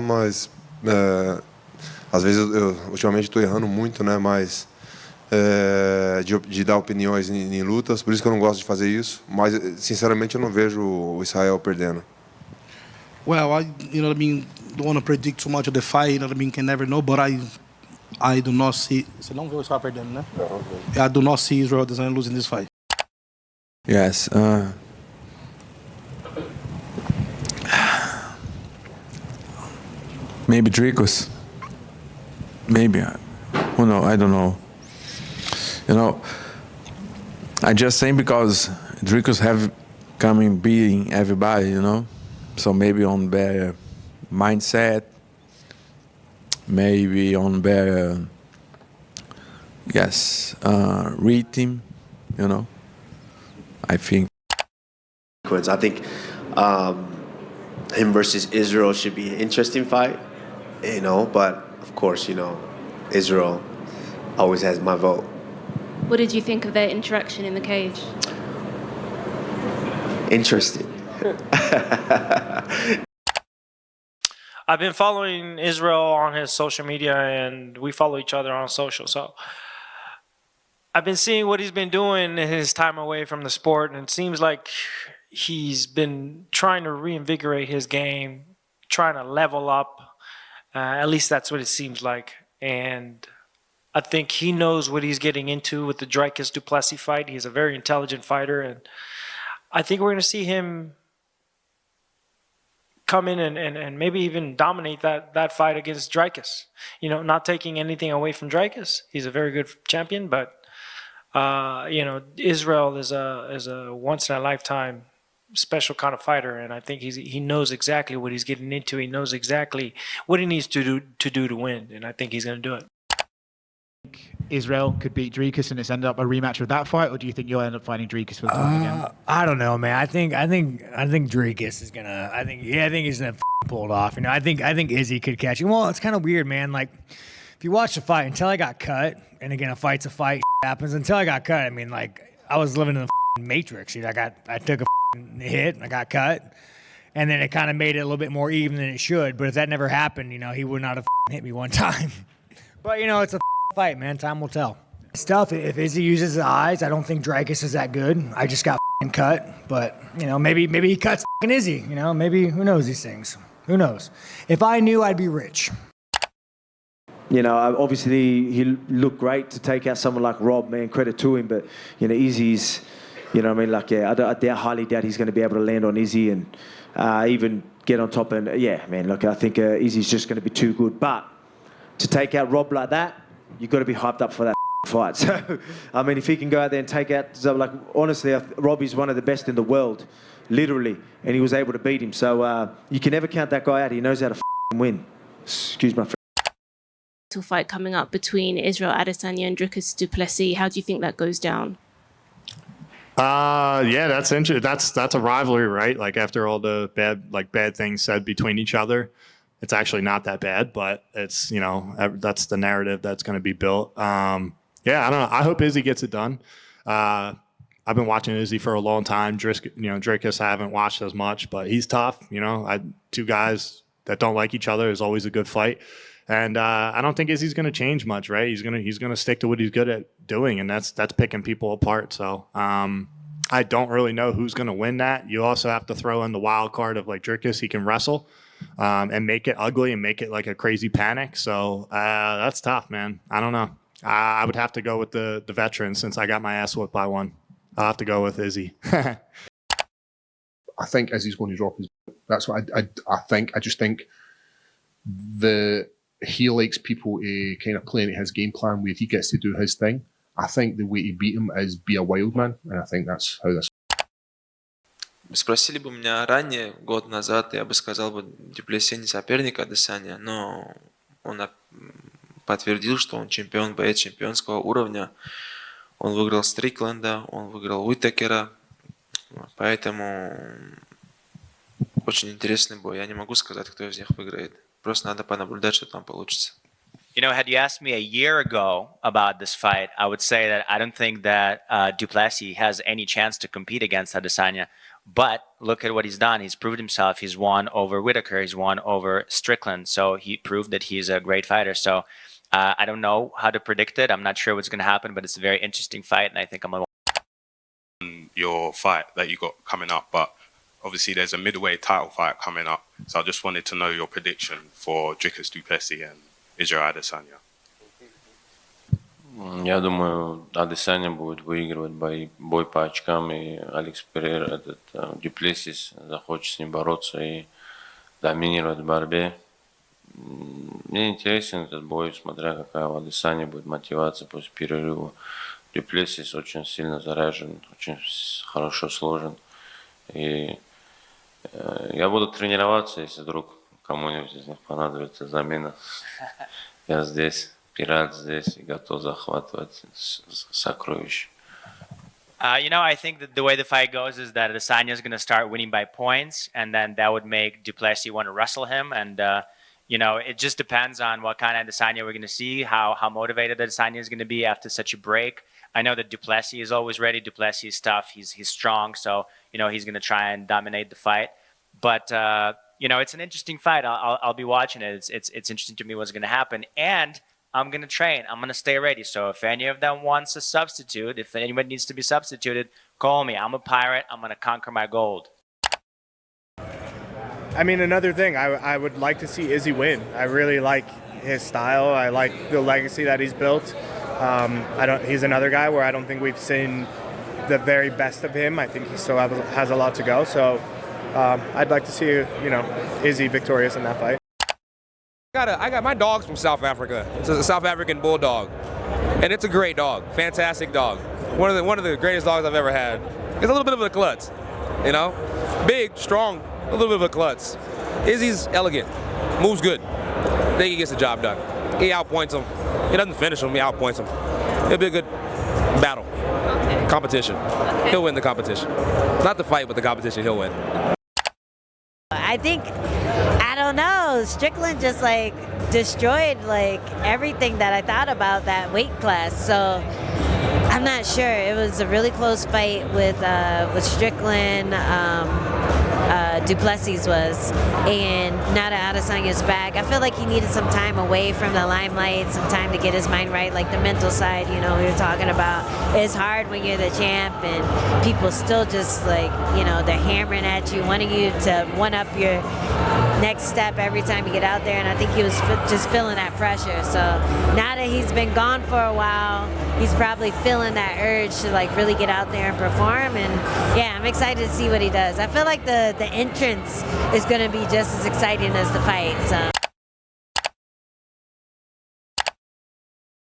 mas às vezes eu ultimamente estou errando muito, né? Mas de dar opiniões em lutas, por isso que eu não gosto de fazer isso. Mas sinceramente eu não vejo o Israel perdendo. Well, don't want to predict too much of the fight. Can never know, but I do not see. Você não vê o Israel perdendo, né? I do not see Israel Adesanya losing this fight. Yes. Maybe Dricus. Maybe. Who knows? I don't know. I just saying because Dricus have coming beating everybody, So maybe on better mindset, maybe on better, rhythm, I think. I think him versus Israel should be an interesting fight, but of course, Israel always has my vote. What did you think of their interaction in the cage? Interesting. I've been following Israel on his social media, and we follow each other on social. So I've been seeing what he's been doing in his time away from the sport, and it seems like he's been trying to reinvigorate his game, trying to level up. At least that's what it seems like. And I think he knows what he's getting into with the Dricus Du Plessis fight. He's a very intelligent fighter, and I think we're going to see him come in and maybe even dominate that fight against Dricus. Not taking anything away from Dricus. He's a very good champion, but Israel is a once in a lifetime special kind of fighter, and I think he knows exactly what he's getting into. He knows exactly what he needs to do to win, and I think he's going to do it. Israel could beat Dricus and it's ended up a rematch with that fight, or do you think you'll end up fighting Dricus for the fight again? I don't know, man. I think Dricus is gonna. I think he's gonna pull it off. I think Izzy could catch him. Well, it's kind of weird, man. Like if you watch the fight until I got cut, and again, a fight's a fight. Happens until I got cut. I was living in the Matrix. I took a hit, and I got cut, and then it kind of made it a little bit more even than it should. But if that never happened, he would not have hit me one time. But it's a fight, man. Time will tell. Stuff. If Izzy uses his eyes, I don't think Dricus is that good. I just got cut, but maybe he cuts Izzy. Maybe who knows these things? Who knows? If I knew, I'd be rich. Obviously he looked great to take out someone like Rob. Man, credit to him. But Izzy's, I doubt highly doubt he's going to be able to land on Izzy and even get on top. And I think Izzy's just going to be too good. But to take out Rob like that, you've got to be hyped up for that fight. So, if he can go out there and take out, honestly, Rob is one of the best in the world, literally, and he was able to beat him. So you can never count that guy out. He knows how to win. Excuse my friend. Fight coming up between Israel Adesanya and Dricus Du Plessis. How do you think that goes down? That's interesting. That's a rivalry, right? Like after all the bad things said between each other. It's actually not that bad, but it's, that's the narrative that's going to be built. I don't know. I hope Izzy gets it done. I've been watching Izzy for a long time. Dricus I haven't watched as much, but he's tough. Two guys that don't like each other is always a good fight. And I don't think Izzy's going to change much, right? He's going to stick to what he's good at doing, and that's picking people apart. So I don't really know who's going to win that. You also have to throw in the wild card of Dricus. He can wrestle. And make it ugly and make it like a crazy panic. So that's tough, man. I don't know. I would have to go with the veteran since I got my ass whipped by one. I'll have to go with Izzy. I think Izzy's going to drop his. That's what I think. I just think he likes people to kind of play into his game plan where he gets to do his thing. I think the way to beat him is be a wild man, and I think that's how this. Спросили бы меня ранее, год назад, я бы сказал бы, Дю Плесси не соперник Адесanya, но он подтвердил, что он чемпион, боец чемпионского уровня. Он выиграл Стрикленда, он выиграл Whittakera, поэтому очень интересный бой. Я не могу сказать, кто из них выиграет. Просто надо понаблюдать, что там получится. Had you asked me a year ago about this fight, I would say that I don't think that Du Plessis has any chance to compete against Adesanya. But look at what he's done. He's proved himself. He's won over Whittaker. He's won over Strickland. So he proved that he's a great fighter. So I don't know how to predict it. I'm not sure what's going to happen, but it's a very interesting fight, and I think I'm going to your fight that you got coming up, but obviously there's a middleweight title fight coming up. So I just wanted to know your prediction for Dricus Du Plessis and Israel Adesanya. Я думаю, Адесanya будет выигрывать бой по очкам, и Алекс Перейра, Дю Плесис, захочет с ним бороться и доминировать в борьбе. Мне интересен этот бой, смотря какая у Адесanya будет мотивация после перерыва. Дю Плесис очень сильно заряжен, очень хорошо сложен. И я буду тренироваться, если вдруг кому-нибудь из них понадобится замена. Я здесь. Пират здесь и готов захватывать сокровища. You know, I think that the way the fight goes is that Adesanya is going to start winning by points, and then that would make Du Plessis want to wrestle him. And, you know, it just depends on what kind of Adesanya we're going to see, how motivated Adesanya is going to be after such a break. I know that Du Plessis is always ready. Du Plessis is tough. He's strong. So, you know, he's going to try and dominate the fight. But, you know, it's an interesting fight. I'll be watching it. It's interesting to me what's going to happen. And I'm going to train. I'm going to stay ready. So if any of them wants a substitute, if anyone needs to be substituted, call me. I'm a pirate. I'm going to conquer my gold. I mean, another thing, I would like to see Izzy win. I really like his style. I like the legacy that he's built. He's another guy where I don't think we've seen the very best of him. I think he still has a lot to go. So I'd like to see, you know, Izzy victorious in that fight. I got my dog's from South Africa. It's a South African bulldog, and it's a great dog, fantastic dog. One of the greatest dogs I've ever had. It's a little bit of a klutz, you know, big, strong, a little bit of a klutz. Izzy's elegant, moves good. I think he gets the job done. He outpoints him. He doesn't finish him. He outpoints him. It'll be a good battle, competition. He'll win the competition, not the fight, but the competition. He'll win. I think, I don't know, Strickland just like destroyed like everything that I thought about that weight class. So I'm not sure. It was a really close fight with Strickland. Du Plessis was, and now that Adesanya's back, I feel like he needed some time away from the limelight, some time to get his mind right, like the mental side, you know, we were talking about. It's hard when you're the champ and people still just like, you know, they're hammering at you, wanting you to one up your next step every time you get out there, and I think he was just feeling that pressure. So now that he's been gone for a while, he's probably feeling that urge to like really get out there and perform, and yeah, I'm excited to see what he does. I feel like the entrance is going to be just as exciting as the fight. So.